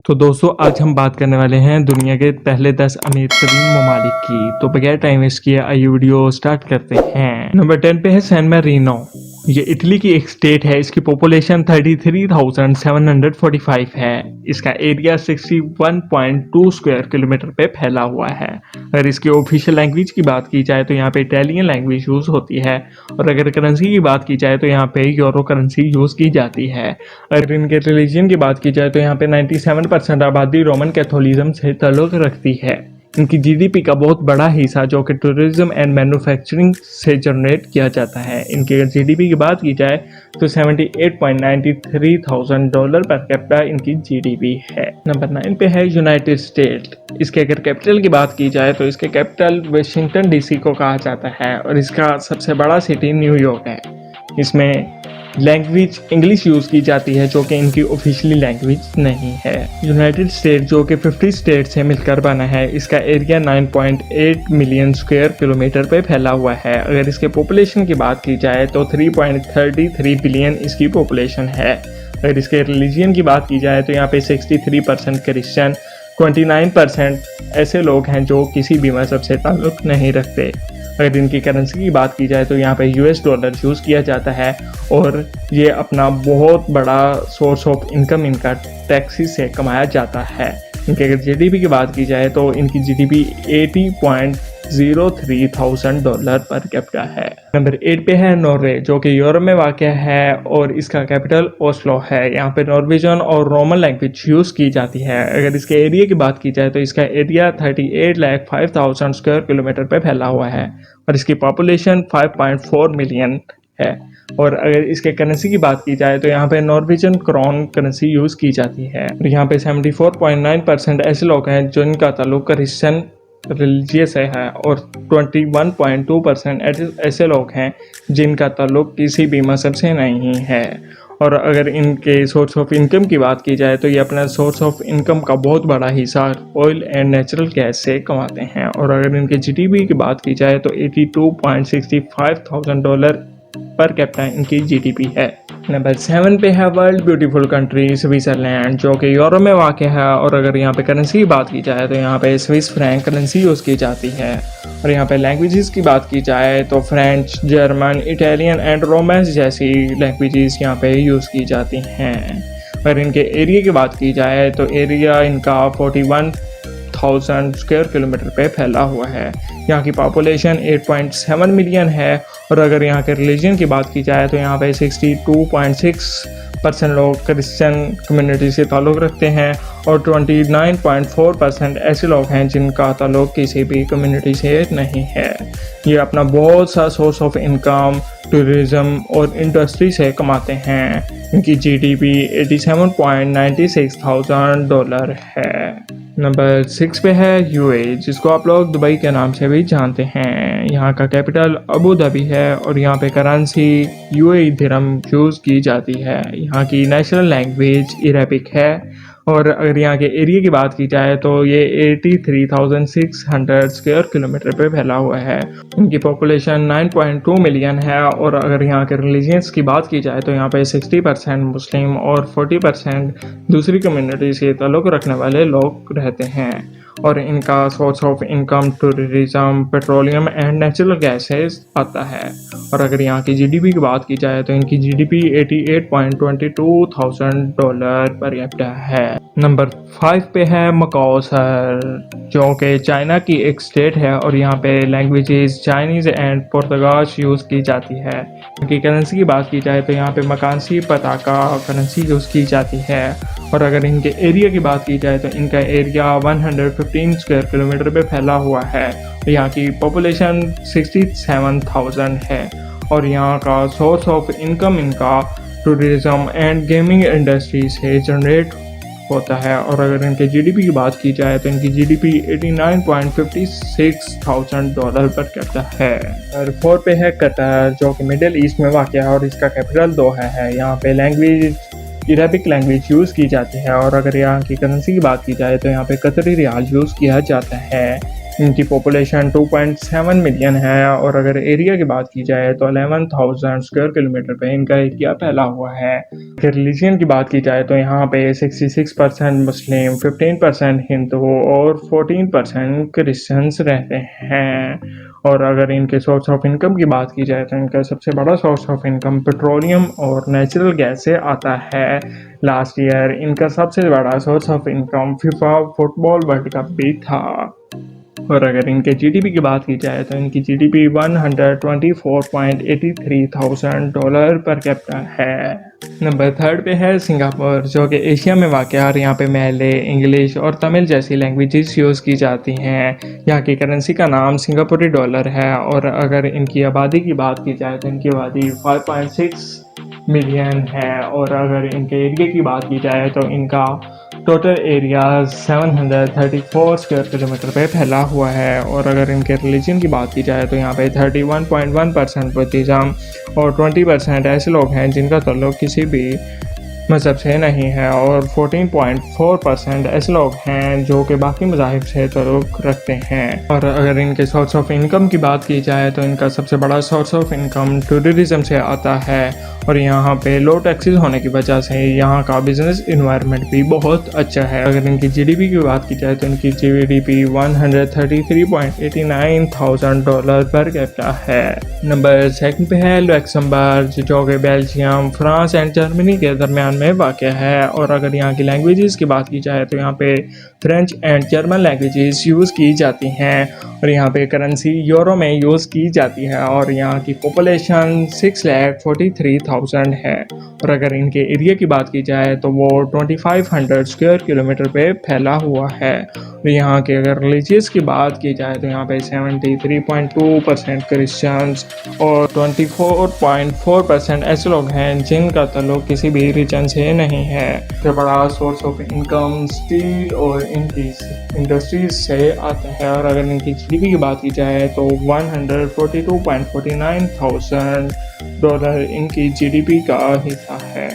तो दोस्तों आज हम बात करने वाले हैं दुनिया के पहले 10 अमीर तरीन ममालिक की। तो बगैर टाइम वेस्ट किए आइए वीडियो स्टार्ट करते हैं। नंबर 10 पे है सैन मैरिनो। ये इटली की एक स्टेट है। इसकी पॉपुलेशन 33,745 है। इसका एरिया 61.2 स्क्वायर किलोमीटर पे फैला हुआ है। अगर इसकी ऑफिशियल लैंग्वेज की बात की जाए तो यहाँ पे इटालियन लैंग्वेज यूज़ होती है। और अगर करेंसी की बात की जाए तो यहाँ पे यूरो करेंसी यूज़ की जाती है। अगर इनके रिलीजन की बात की जाए तो यहाँ पे 97% आबादी रोमन कैथोलिज्म से ताल्लुक़ रखती है। इनकी जीडीपी का बहुत बड़ा हिस्सा जो कि टूरिज्म एंड मैन्युफैक्चरिंग से जनरेट किया जाता है। इनकी अगर जीडीपी की बात की जाए तो $78.93 पर कैपिटा इनकी जीडीपी है। नंबर 9 पे है यूनाइटेड स्टेट। इसके अगर कैपिटल की बात की जाए तो इसके कैपिटल वाशिंगटन डीसी को कहा जाता है और इसका सबसे बड़ा सिटी न्यूयॉर्क है। इसमें लैंग्वेज इंग्लिश यूज़ की जाती है जो कि इनकी ऑफिशियली लैंग्वेज नहीं है। यूनाइटेड स्टेट जो कि 50 स्टेट से मिलकर बना है। इसका एरिया 9.8 मिलियन स्क्वायर किलोमीटर पे फैला हुआ है। अगर इसके पॉपुलेशन की बात की जाए तो 3.33 बिलियन इसकी पॉपुलेशन है। अगर इसके रिलीजन की बात की जाए तो यहाँ पे 63% क्रिश्चियन, 29% ऐसे लोग हैं जो किसी भी मज़हब से ताल्लुक़ नहीं रखते। अगर इनकी करेंसी की बात की जाए तो यहाँ पे यूएस डॉलर यूज़ किया जाता है और ये अपना बहुत बड़ा सोर्स ऑफ इनकम इनका टैक्सी से कमाया जाता है। इनके अगर जीडीपी की बात की जाए तो इनकी जीडीपी $80.03 पर कैपिटा है। नंबर 8 पे है नॉर्वे जो कि यूरोप में वाक़या है और इसका कैपिटल ओस्लो है। यहाँ पे नॉर्वेजन और रोमन लैंग्वेज यूज़ की जाती है। अगर इसके एरिया की बात की जाए तो इसका एरिया 38,05,000 स्क्वायर किलोमीटर पे फैला हुआ है और इसकी पॉपुलेशन 5.4 मिलियन है। और अगर इसके करेंसी की बात की जाए तो यहाँ पे नॉर्वेजन क्रोन करेंसी यूज़ की जाती है। और यहाँ पे 74.9% ऐसे लोग हैं जिनका ताल्लुक क्रिश्चियन रिलीजियस है और 21.2% ऐसे लोग हैं जिनका ताल्लुक किसी भी मज़हब से नहीं है। और अगर इनके सोर्स ऑफ इनकम की बात की जाए तो ये अपना सोर्स ऑफ इनकम का बहुत बड़ा हिस्सा ऑयल एंड नेचुरल गैस से कमाते हैं। और अगर इनके जीडीपी की बात की जाए तो $82.65,000 पर कैपिटा इनकी जीडीपी है। नंबर 7 पे है वर्ल्ड ब्यूटीफुल कंट्री स्विट्ज़रलैंड जो कि यूरोप में वाक़या है। और अगर यहाँ पे करेंसी की बात की जाए तो यहाँ पे स्विस फ्रैंक करेंसी यूज़ की जाती है। और यहाँ पे लैंग्वेजेस की बात की जाए तो French, German, Italian and romance जैसी लैंग्वेजेस यहाँ पे यूज़ की जाती हैं। अगर इनके एरिया की बात की जाए तो एरिया इनका 41,000 स्क्वायर किलोमीटर पे फैला हुआ है। यहाँ की पॉपुलेशन 8.7 मिलियन है। और अगर यहाँ के रिलीजन की बात की जाए तो यहाँ पे 62.6% लोग क्रिश्चियन कम्युनिटी से ताल्लुक़ रखते हैं और 29.4% ऐसे लोग हैं जिनका ताल्लुक़ किसी भी कम्युनिटी से नहीं है। ये अपना बहुत सा सोर्स ऑफ इनकम टूरिज़म और इंडस्ट्री से कमाते हैं। इनकी जीडीपी $87.96,000 है। नंबर 6 पे है यूएई जिसको आप लोग दुबई के नाम से भी जानते हैं। यहाँ का कैपिटल अबू धाबी है और यहाँ पे करेंसी यूएई दिरहम यूज़ की जाती है। यहाँ की नेशनल लैंग्वेज अरबिक है। और अगर यहाँ के एरिया की बात की जाए तो ये 83,600 स्क्वायर किलोमीटर पे फैला हुआ है। इनकी पॉपुलेशन 9.2 मिलियन है। और अगर यहाँ के रिलीजियंस की बात की जाए तो यहाँ पे 60% मुस्लिम और 40% दूसरी कम्युनिटी से ताल्लुक़ रखने वाले लोग रहते हैं। और इनका source of income tourism, petroleum and natural gases आता है। और अगर यहाँ की जीडीपी की बात की जाए तो इनकी जीडीपी $88.22,000 पर कैपिटा है। नंबर 5 पे है मकाओ शहर जो कि चाइना की एक स्टेट है और यहाँ पे languages Chinese and Portugal use की जाती है। इनकी करेंसी की बात की जाए तो यहाँ पे मकानसी पताका करेंसी यूज़ की जाती है। और अगर इनके एरिया की बात की जाए तो इनका एरिया 115 स्क्वायर किलोमीटर पे फैला हुआ है। यहाँ की पॉपुलेशन 67,000 है। और यहाँ का सोर्स ऑफ इनकम इनका टूरिज़म एंड गेमिंग इंडस्ट्री से जनरेट होता है। और अगर इनके जीडीपी की बात की जाए तो इनकी जीडीपी $89.56,000 पर कैपिटा है। और 4 पे है कतर जो कि मिडिल ईस्ट में वाक़या है और इसका कैपिटल दोहा है। यहाँ पे लैंग्वेज अरबिक लैंग्वेज यूज़ की जाती है। और अगर यहाँ की करेंसी की बात की जाए तो यहाँ पे कतरी रियाल यूज़ किया जाता है। इनकी पॉपुलेशन 2.7 मिलियन है और अगर एरिया की बात की जाए तो 11,000 स्क्वायर किलोमीटर पे इनका एरिया फैला हुआ है। फिर रिलीजन की बात की जाए तो यहाँ पे 66% मुस्लिम, 15% हिंदू और 14% क्रिश्चियंस रहते हैं। और अगर इनके सोर्स ऑफ इनकम की बात की जाए तो इनका सबसे बड़ा सोर्स ऑफ इनकम पेट्रोलियम और नेचुरल गैस से आता है। लास्ट ईयर इनका सबसे बड़ा source of income FIFA football world cup भी था। और अगर इनके जीडीपी की बात की जाए तो इनकी GDP 124.83 thousand dollar per capita है। नंबर 3 पे है सिंगापुर, जो कि एशिया में वाक़ है और यहाँ पे मलय, इंग्लिश और तमिल जैसी लैंग्वेजेस यूज़ की जाती हैं। यहाँ की करेंसी का नाम सिंगापुरी डॉलर है। और अगर इनकी आबादी की बात की जाए तो इनकी आबादी 5.6 मिलियन है। और अगर इनके एरिया की बात की जाए तो इनका टोटल एरिया 734 स्क्वायर किलोमीटर पे फैला हुआ है। और अगर इनके रिलीजन की बात की जाए तो यहाँ पे 31.1% बुद्धिज़्म और 20% ऐसे लोग हैं जिनका ताल्लुक किसी भी मज़हब से नहीं है और 14.4% ऐसे लोग हैं जो कि बाकी मज़ाहिब से ताल्लुक़ रखते हैं। और अगर इनके सोर्स ऑफ इनकम की बात की जाए तो इनका सबसे बड़ा सोर्स ऑफ इनकम टूरिज़म से आता है। और यहाँ पे लो टैक्सेस होने की वजह से यहाँ का बिजनेस इन्वायरमेंट भी बहुत अच्छा है। अगर इनकी जीडीपी की बात की जाए तो इनकी GDP 133.89 thousand dollar per capita है। नंबर 2 पे है लक्समबर्ग, जो कि बेल्जियम, फ्रांस एंड जर्मनी के दरमियान में वाक़या है। और अगर यहाँ की लैंग्वेजेस की बात की जाए तो यहाँ पे French and German languages use की जाती हैं। और यहाँ पे करेंसी यूरो में यूज़ की जाती है। और यहाँ की पॉपुलेशन 6,43,000 है। और अगर इनके एरिया की बात की जाए तो वो 2500 स्क्वायर किलोमीटर पे फैला हुआ है। और यहाँ के अगर रिलीजियस की बात की जाए तो यहाँ पे 73.2% क्रिश्चियंस और 24.4% ऐसे लोग हैं जिनका ताल्लुक किसी भी रीजन से नहीं है। सबसे बड़ा सोर्स ऑफ इनकम स्टील और इनकी इंडस्ट्रीज से आता है। और अगर इनकी जीडीपी की बात की जाए तो 142.49 थाउजेंड डॉलर इनकी जीडीपी का हिस्सा है।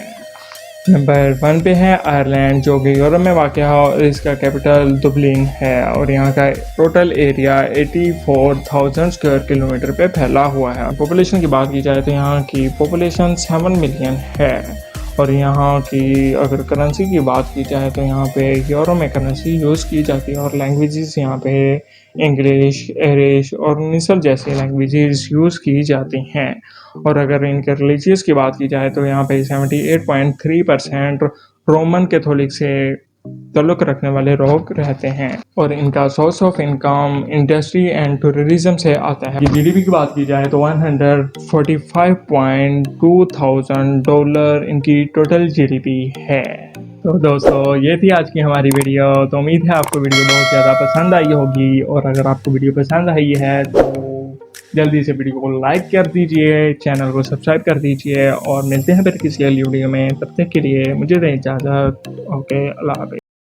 नंबर 1 पे है आयरलैंड, जो कि यूरोप में वाक़ है और इसका कैपिटल दुबलिन है। और यहाँ का टोटल एरिया 84,000 स्क्वायर किलोमीटर पे फैला हुआ है। पॉपुलेशन की बात की जाए तो यहाँ की पॉपुलेशन 7 मिलियन है। और यहाँ की अगर करेंसी की बात की जाए तो यहाँ पे यूरो में करेंसी यूज़ की जाती है। और लैंग्वेजेस यहाँ पे इंग्लिश, एरिश और निसल जैसी लैंग्वेजेस यूज़ की जाती हैं। और अगर इनके रिलीजियस की बात की जाए तो यहाँ पे 78.3% रोमन कैथोलिक से ताल्लुक़ रखने वाले लोग रहते हैं। और इनका source of income industry and tourism से आता है। जीडीपी की बात की जाए तो 145.2 थाउजेंड डॉलर इनकी टोटल जीडीपी है। तो दोस्तों ये थी आज की हमारी वीडियो। तो उम्मीद है आपको वीडियो बहुत ज़्यादा पसंद आई होगी। और अगर आपको वीडियो पसंद आई है तो जल्दी से वीडियो को लाइक कर दीजिए, चैनल को सब्सक्राइब कर दीजिए और मिलते हैं फिर किसी अगली वीडियो में। तब तक के लिए मुझे दें इजाज़त। ओके, अल्लाह हाफ़िज़।